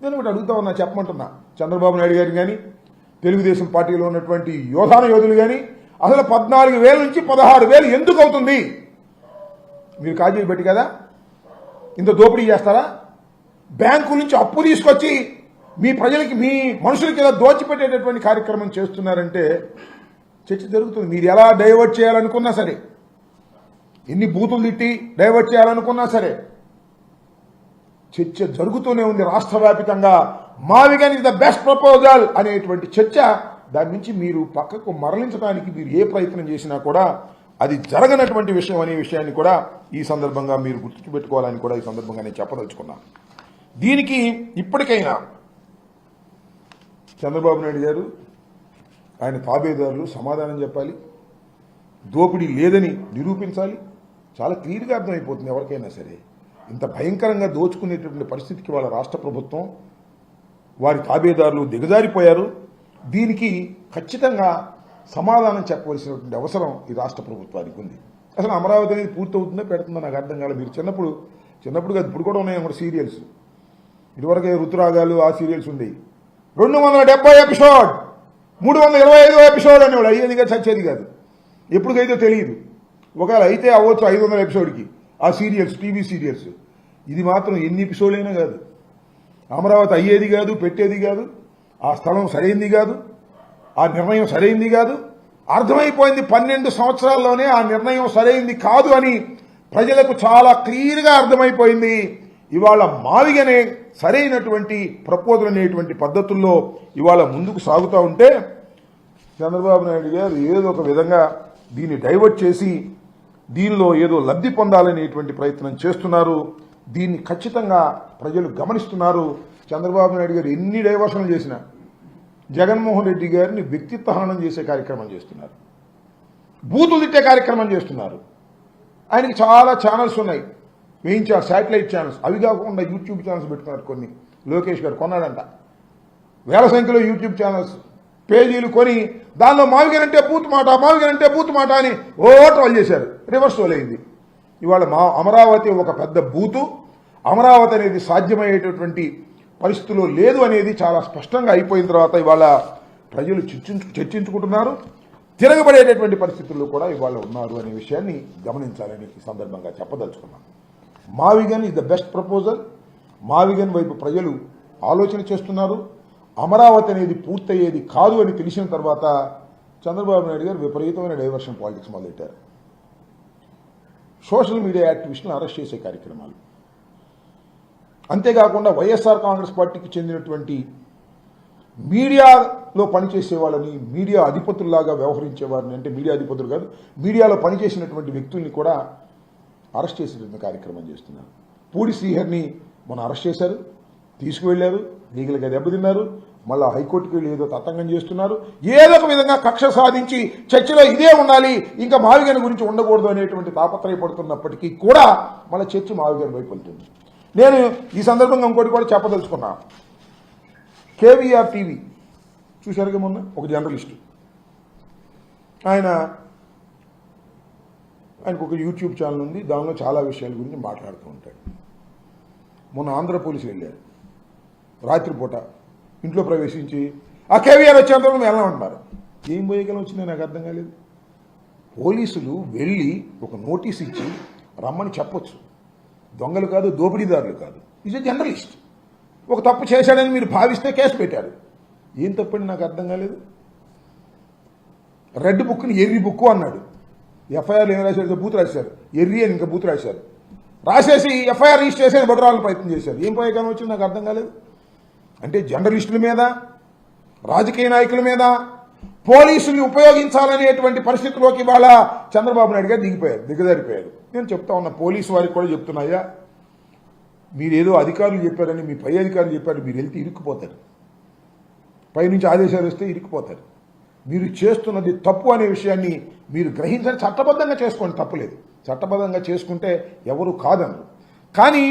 నేను ఒకటి అడుగుతా ఉన్నా, చెప్పమంటున్నా. చంద్రబాబు నాయుడు గారిని కానీ, తెలుగుదేశం పార్టీలో ఉన్నటువంటి యోధులు కానీ అసలు 14,000 నుంచి 16,000 ఎందుకు అవుతుంది? మీరు కాజీ పెట్టి కదా ఇంత దోపిడీ చేస్తారా? బ్యాంకు నుంచి అప్పు తీసుకొచ్చి మీ ప్రజలకి, మీ మనుషులకి ఇలా దోచిపెట్టేటటువంటి కార్యక్రమం చేస్తున్నారంటే చర్చ జరుగుతుంది. మీరు ఎలా డైవర్ట్ చేయాలనుకున్నా సరే, ఎన్ని బూతులు తిట్టి డైవర్ట్ చేయాలనుకున్నా సరే చర్చ జరుగుతూనే ఉంది రాష్ట్ర వ్యాప్తంగా. మావిగన్ ఇస్ ద బెస్ట్ ప్రపోజల్ అనేటువంటి చర్చ. దాని నుంచి మీరు పక్కకు మరలించడానికి మీరు ఏ ప్రయత్నం చేసినా కూడా అది జరగనటువంటి విషయం అనే విషయాన్ని కూడా ఈ సందర్భంగా మీరు గుర్తుపెట్టుకోవాలని కూడా ఈ సందర్భంగా నేను చెప్పదలుచుకున్నాను. దీనికి ఇప్పటికైనా చంద్రబాబు నాయుడు గారు, ఆయన తాబేదారులు సమాధానం చెప్పాలి. దోపిడీ లేదని నిరూపించాలి. చాలా క్లియర్గా అర్థమైపోతుంది ఎవరికైనా సరే. ఇంత భయంకరంగా దోచుకునేటటువంటి పరిస్థితికి వాళ్ళ రాష్ట్ర ప్రభుత్వం, వారి తాబేదారులు దిగజారిపోయారు. దీనికి ఖచ్చితంగా సమాధానం చెప్పవలసినటువంటి అవసరం ఈ రాష్ట్ర ప్రభుత్వానికి ఉంది. అసలు అమరావతి అనేది పూర్తవుతుందో పెడుతుందో నాకు అర్థం కాలేదు. మీరు చిన్నప్పుడు కాదు, ఇప్పుడు కూడా ఉన్నాయి అక్కడ సీరియల్స్. ఇదివరకే ఋతురాగాలు ఆ సీరియల్స్ ఉండేవి. 270 ఎపిసోడ్, 325 ఎపిసోడ్ అనేవాడు. అయ్యేదిగా చచ్చేది కాదు. ఎప్పటికైతే తెలియదు. ఒకవేళ అయితే అవ్వచ్చు 500 ఎపిసోడ్కి ఆ సీరియల్స్, టీవీ సీరియల్స్. ఇది మాత్రం ఎన్ని ఎపిసోడ్లైనా కాదు. అమరావతి అయ్యేది కాదు, పెట్టేది కాదు. ఆ స్థలం సరైంది కాదు, ఆ నిర్ణయం సరైంది కాదు. అర్థమైపోయింది 12 సంవత్సరాల్లోనే ఆ నిర్ణయం సరైంది కాదు అని ప్రజలకు చాలా క్లియర్గా అర్థమైపోయింది. ఇవాళ మావిగనే సరైనటువంటి ప్రపోజల్ అనేటువంటి పద్ధతుల్లో ఇవాళ ముందుకు సాగుతూ ఉంటే చంద్రబాబు నాయుడు గారు ఏదో ఒక విధంగా దీన్ని డైవర్ట్ చేసి దీనిలో ఏదో లబ్ధి పొందాలనేటువంటి ప్రయత్నం చేస్తున్నారు. దీన్ని ఖచ్చితంగా ప్రజలు గమనిస్తున్నారు. చంద్రబాబు నాయుడు గారు ఎన్ని డైవర్షన్లు చేసినా జగన్మోహన్ రెడ్డి గారిని వ్యక్తిత్వ హననం చేసే కార్యక్రమం చేస్తున్నారు, బూతులు తిట్టే కార్యక్రమం చేస్తున్నారు. ఆయనకి చాలా ఛానల్స్ ఉన్నాయి, వేయించారు శాటిలైట్ ఛానల్స్. అవి కాకుండా యూట్యూబ్ ఛానల్స్ పెట్టుకున్నారు. కొన్ని లోకేష్ గారు కొన్నాడంట, వేల సంఖ్యలో యూట్యూబ్ ఛానల్స్ పేజీలు కొని దానిలో మావిగన్ అంటే బూత్ మాట, మావిగన్ అంటే బూత్ మాట అని ట్రోల్ చేశారు. రివర్స్ ట్రోల్ అయింది. ఇవాళ అమరావతి ఒక పెద్ద బూతు. అమరావతి అనేది సాధ్యమయ్యేటటువంటి పరిస్థితుల్లో లేదు అనేది చాలా స్పష్టంగా అయిపోయిన తర్వాత ఇవాళ ప్రజలు చర్చించుకుంటున్నారు. తిరగబడేటటువంటి పరిస్థితుల్లో కూడా ఇవాళ ఉన్నారు అనే విషయాన్ని గమనించాలని ఈ సందర్భంగా చెప్పదలుచుకున్నాను. మావిగన్ ఇస్ ద బెస్ట్ ప్రపోజల్. మావిగన్ వైపు ప్రజలు ఆలోచన చేస్తున్నారు. అమరావతి అనేది పూర్తయ్యేది కాదు అని తెలిసిన తర్వాత చంద్రబాబు నాయుడు గారు విపరీతమైన డైవర్షన్ పాలిటిక్స్ మొదలెట్టారు. సోషల్ మీడియా యాక్టివిస్టులను అరెస్ట్ చేసే కార్యక్రమాలు, అంతేకాకుండా వైఎస్ఆర్ కాంగ్రెస్ పార్టీకి చెందినటువంటి మీడియాలో పనిచేసే వాళ్ళని, మీడియా అధిపతుల్లాగా వ్యవహరించే వారిని, అంటే మీడియా అధిపతులు కాదు, మీడియాలో పనిచేసినటువంటి వ్యక్తుల్ని కూడా అరెస్ట్ చేసేటువంటి కార్యక్రమం చేస్తున్నారు. పూడి శ్రీహరిని మొన్న అరెస్ట్ చేశారు, తీసుకువెళ్లారు, లీగల్గా దెబ్బతిన్నారు. మళ్ళా హైకోర్టుకి వెళ్ళి ఏదో తతంగం చేస్తున్నారు. ఏదో ఒక విధంగా కక్ష సాధించి చర్చలో ఇదే ఉండాలి, ఇంకా మావిగన్ గురించి ఉండకూడదు అనేటువంటి తాపత్రయపడుతున్నప్పటికీ కూడా మళ్ళీ చర్చ మావిగన్ వైపు వెళ్తుంది. నేను ఈ సందర్భంగా ఇంకోటి కూడా చెప్పదలుచుకున్నా. కేవీఆర్ టీవీ చూశారుగా మొన్న ఒక జర్నలిస్టు, ఆయనకు ఒక యూట్యూబ్ ఛానల్ ఉంది. దానిలో చాలా విషయాల గురించి మాట్లాడుతూ ఉంటాడు. మొన్న ఆంధ్ర పోలీసులు వెళ్ళారు, రాత్రిపూట ఇంట్లో ప్రవేశించి ఆ కేవీఆర్ వచ్చేంత మేము ఎలా ఉంటారు. ఏం పోయేకలం వచ్చిందో నాకు అర్థం కాలేదు. పోలీసులు వెళ్ళి ఒక నోటీస్ ఇచ్చి రమ్మని చెప్పొచ్చు. దొంగలు కాదు, దోపిడీదారులు కాదు. Is a journalist. ఒక తప్పు చేశాడని మీరు భావిస్తే కేసు పెట్టారు. ఏం తప్పని నాకు అర్థం కాలేదు. రెడ్ బుక్ని ఎర్రి బుక్ అన్నాడు. ఎఫ్ఐఆర్ ఏం రాశారు? బూత్ రాశారు. ఎర్రి అని ఇంకా బూత్ రాశారు. రాసేసి ఎఫ్ఐఆర్ రిజిస్టర్ చేసి బొట్టరాలని ప్రయత్నం చేశారు. ఏం పోయేకాలం వచ్చింది నాకు అర్థం కాలేదు. అంటే జర్నలిస్టుల మీద, రాజకీయ నాయకుల మీద పోలీసుల్ని ఉపయోగించాలనేటువంటి పరిస్థితిలోకి ఇవాళ చంద్రబాబు నాయుడు గారు దిగజారిపోయారు. నేను చెప్తా ఉన్నా, పోలీసు వారికి కూడా చెప్తున్నాయా, మీరేదో అధికారులు చెప్పారని, మీ పై అధికారులు చెప్పారు, మీరు వెళ్తే ఇరుక్కుపోతారు. పైనుంచి ఆదేశాలు వస్తే ఇరుక్కుపోతారు. మీరు చేస్తున్నది తప్పు అనే విషయాన్ని మీరు గ్రహించని చట్టబద్ధంగా చేసుకోండి, తప్పులేదు. చట్టబద్ధంగా చేసుకుంటే ఎవరు కాదన్నారు. కానీ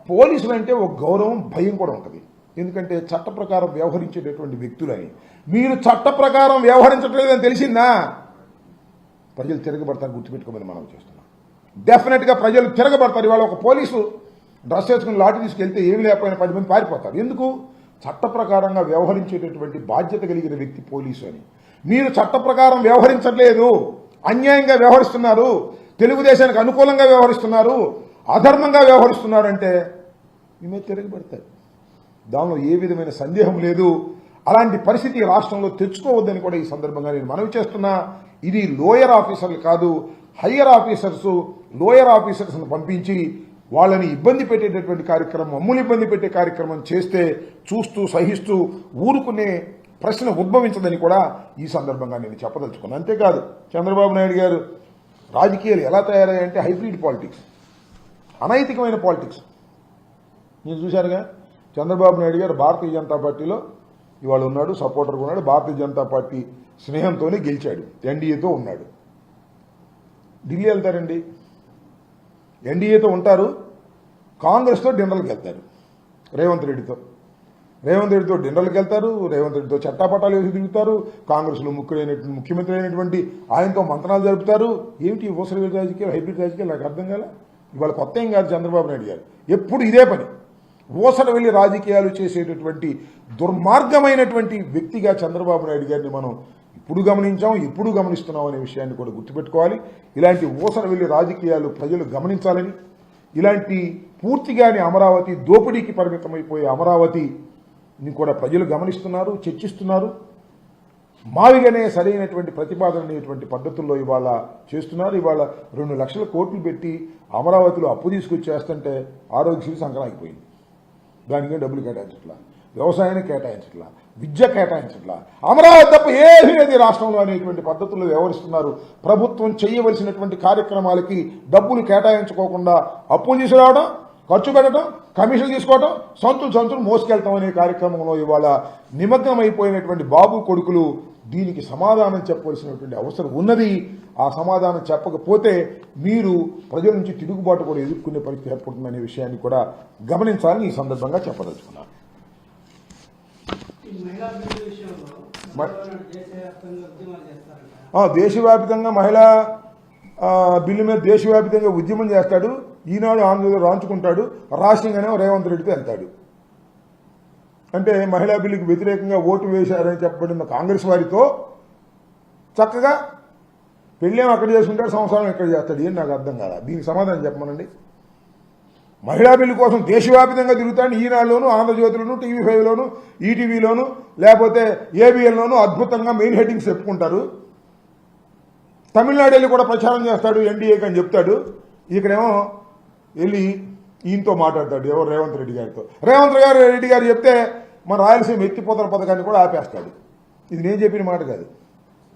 పోలీసులు అంటే ఒక గౌరవం, భయం కూడా ఉంటుంది. ఎందుకంటే చట్ట ప్రకారం వ్యవహరించేటటువంటి వ్యక్తులని మీరు చట్ట ప్రకారం వ్యవహరించట్లేదని తెలిసిందా ప్రజలు తిరగబడతారు. గుర్తుపెట్టుకోమని మనం చేస్తున్నాం. డెఫినెట్గా ప్రజలు తిరగబడతారు. ఇవాళ ఒక పోలీసు డ్రెస్ వేసుకుని లాఠీ తీసుకెళ్తే ఏమి లేకపోయినా 10 మంది పారిపోతారు. ఎందుకు? చట్ట ప్రకారంగా వ్యవహరించేటటువంటి బాధ్యత కలిగిన వ్యక్తి పోలీసు అని. మీరు చట్ట ప్రకారం వ్యవహరించట్లేదు, అన్యాయంగా వ్యవహరిస్తున్నారు, తెలుగుదేశానికి అనుకూలంగా వ్యవహరిస్తున్నారు, అధర్మంగా వ్యవహరిస్తున్నారంటే మీ మీద తిరగబడతారు. దానిలో ఏ విధమైన సందేహం లేదు. అలాంటి పరిస్థితి రాష్ట్రంలో తెచ్చుకోవద్దని కూడా ఈ సందర్భంగా నేను మనవి చేస్తున్నా. ఇది లోయర్ ఆఫీసర్లు కాదు, హయ్యర్ ఆఫీసర్స్, లోయర్ ఆఫీసర్స్ను పంపించి వాళ్ళని ఇబ్బంది పెట్టేటటువంటి కార్యక్రమం, మమ్మల్ని ఇబ్బంది పెట్టే కార్యక్రమం చేస్తే చూస్తూ సహిస్తూ ఊరుకునే ప్రశ్న ఉద్భవించదని కూడా ఈ సందర్భంగా నేను చెప్పదలుచుకున్నాను. అంతేకాదు చంద్రబాబు నాయుడు గారు రాజకీయాలు ఎలా తయారయ్యాయంటే హైబ్రిడ్ పాలిటిక్స్, అనైతికమైన పాలిటిక్స్. మీరు చూశారుగా, చంద్రబాబు నాయుడు గారు భారతీయ జనతా పార్టీలో ఇవాళ ఉన్నాడు, సపోర్టర్గా ఉన్నాడు, భారతీయ జనతా పార్టీ స్నేహంతోనే గెలిచాడు, ఎన్డీఏతో ఉన్నాడు. ఢిల్లీ వెళ్తారండి, ఎన్డీఏతో ఉంటారు, కాంగ్రెస్తో డిన్నర్లకు వెళ్తారు, రేవంత్ రెడ్డితో డిన్నర్లకు వెళ్తారు, రేవంత్ రెడ్డితో చట్టాపట్టాలు వేసి తిరుగుతారు, కాంగ్రెస్లో ముఖ్యమంత్రి అయినటువంటి ఆయనతో మంత్రాలు జరుపుతారు. ఏమిటి ఊసరవేలు రాజకీయాలు, హైబ్రిడ్ రాజకీయాలు? నాకు అర్థం కాలే. ఇవాళ కొత్త ఏం కాదు చంద్రబాబు నాయుడు గారు, ఎప్పుడు ఇదే పని. ఊసరవెల్లి రాజకీయాలు చేసేటటువంటి దుర్మార్గమైనటువంటి వ్యక్తిగా చంద్రబాబు నాయుడు గారిని మనం ఇప్పుడు గమనించాం, ఇప్పుడు గమనిస్తున్నాం అనే విషయాన్ని కూడా గుర్తుపెట్టుకోవాలి. ఇలాంటి ఊసరవెల్లి రాజకీయాలు ప్రజలు గమనించాలని, ఇలాంటి పూర్తిగానే అమరావతి దోపిడీకి పరిమితమైపోయే అమరావతిని కూడా ప్రజలు గమనిస్తున్నారు, చర్చిస్తున్నారు. మావిగానే సరైనటువంటి ప్రతిపాదన అనేటువంటి పద్ధతుల్లో ఇవాళ చేస్తున్నారు. ఇవాళ 2 లక్షల కోట్లు పెట్టి అమరావతిలో అప్పు తీసుకొచ్చేస్తుంటే ఆరోగ్యశ్రీ సంక్రాంతిపోయింది, దానికే డబ్బులు కేటాయించట్లా, వ్యవసాయానికి కేటాయించట్లా, విద్య కేటాయించట్లా, అమరావతి తప్ప ఏమీ లేదు రాష్ట్రంలో అనేటువంటి పద్ధతుల్లో వ్యవహరిస్తున్నారు. ప్రభుత్వం చేయవలసినటువంటి కార్యక్రమాలకి డబ్బులు కేటాయించుకోకుండా అప్పులు తీసుకురావడం, ఖర్చు పెట్టడం, కమిషన్లు తీసుకోవడం, సంచులు మోసుకెళ్తాం అనే కార్యక్రమంలో ఇవాళ నిమగ్నమైపోయినటువంటి బాబు కొడుకులు దీనికి సమాధానం చెప్పవలసినటువంటి అవసరం ఉన్నది. ఆ సమాధానం చెప్పకపోతే మీరు ప్రజల నుంచి తిరుగుబాటు కూడా ఎదుర్కొనే పరిస్థితి ఏర్పడుతుందనే విషయాన్ని కూడా గమనించాలని ఈ సందర్భంగా చెప్పదలుచుకున్నాను. దేశవ్యాప్తంగా మహిళా బిల్లు మీద దేశవ్యాప్తంగా ఉద్యమం చేస్తాడు, ఈనాడు ఆంధ్రలో రాంచుకుంటాడు, రాష్ట్రంగానే రేవంత్ రెడ్డితో వెళ్తాడు. అంటే మహిళా బిల్లుకు వ్యతిరేకంగా ఓటు వేశారని చెప్పబడిన కాంగ్రెస్ వారితో చక్కగా పెళ్ళేం అక్కడ చేసుకుంటాడు, సంసారం ఎక్కడ చేస్తాడు, ఏం నాకు అర్థం కాదా. దీనికి సమాధానం చెప్పమనండి. మహిళా బిల్లు కోసం దేశవ్యాప్తంగా తిరుగుతాడు, ఈనాడులోను, ఆంధ్రజ్యోతిలోను, TV5లోను, ఈటీవీలోను, లేకపోతే ఏబిఎన్లోను అద్భుతంగా మెయిన్ హెడ్డింగ్స్ చెప్పుకుంటారు. తమిళనాడు వెళ్ళి కూడా ప్రచారం చేస్తాడు, ఎన్డీఏకి అని చెప్తాడు. ఇక్కడేమో వెళ్ళి ఈయనతో మాట్లాడతాడు, ఎవరు, రేవంత్ రెడ్డి గారితో. రేవంత్ రెడ్డి గారు చెప్తే మన రాయలసీమ ఎత్తిపోతల పథకాన్ని కూడా ఆపేస్తాడు. ఇది నేను చెప్పిన మాట కాదు,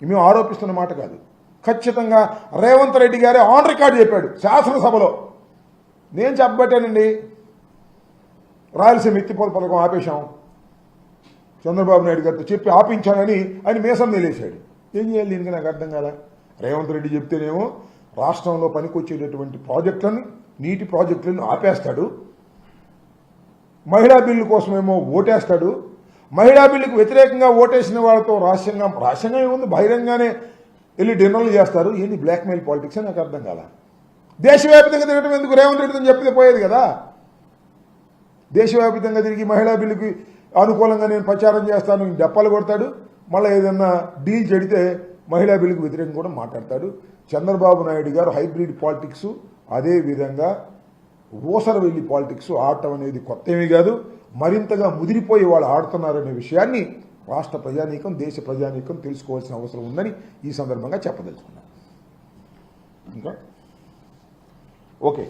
మేము ఆరోపిస్తున్న మాట కాదు. ఖచ్చితంగా రేవంత్ రెడ్డి గారే ఆన్ రికార్డు చెప్పాడు శాసనసభలో. నేను చెప్పబట్టానండి, రాయలసీమ ఎత్తిపోతల పథకం ఆపేశాం, చంద్రబాబు నాయుడు గారితో చెప్పి ఆపించానని ఆయన మీసం నిలేశాడు. ఏం చేయాలి దీనికి నాకు అర్థం కాదా. రేవంత్ రెడ్డి చెప్తేనేమో రాష్ట్రంలో పనికొచ్చేటటువంటి ప్రాజెక్టులను, నీటి ప్రాజెక్టులను ఆపేస్తాడు, మహిళా బిల్లు కోసమేమో ఓటేస్తాడు. మహిళా బిల్లుకు వ్యతిరేకంగా ఓటేసిన వాళ్ళతో రహస్యంగా ఏముంది, బహిరంగానే వెళ్ళి డిన్నర్లు చేస్తారు. ఏంటి బ్లాక్మెయిల్ పాలిటిక్స్ అని నాకు అర్థం కాల. దేశవ్యాప్తంగా తిరగడం ఎందుకు? రేవంత్ రెడ్డితో చెప్తే పోయేది కదా. దేశవ్యాప్తంగా తిరిగి మహిళా బిల్లుకి అనుకూలంగా నేను ప్రచారం చేస్తాను డప్పాలు కొడతాడు, మళ్ళీ ఏదన్నా డీల్ చెడితే మహిళా బిల్లుకు వ్యతిరేకంగా కూడా మాట్లాడతాడు. చంద్రబాబు నాయుడు గారు హైబ్రిడ్ పాలిటిక్స్, అదేవిధంగా ఊసరవెల్లి పాలిటిక్స్ ఆడటం అనేది కొత్త ఏమీ కాదు. మరింతగా ముదిరిపోయి వాళ్ళు ఆడుతున్నారనే విషయాన్ని రాష్ట్ర ప్రజానీకం, దేశ ప్రజానీకం తెలుసుకోవాల్సిన అవసరం ఉందని ఈ సందర్భంగా చెప్పదలుచుకున్నాను. ఇంకా ఓకే.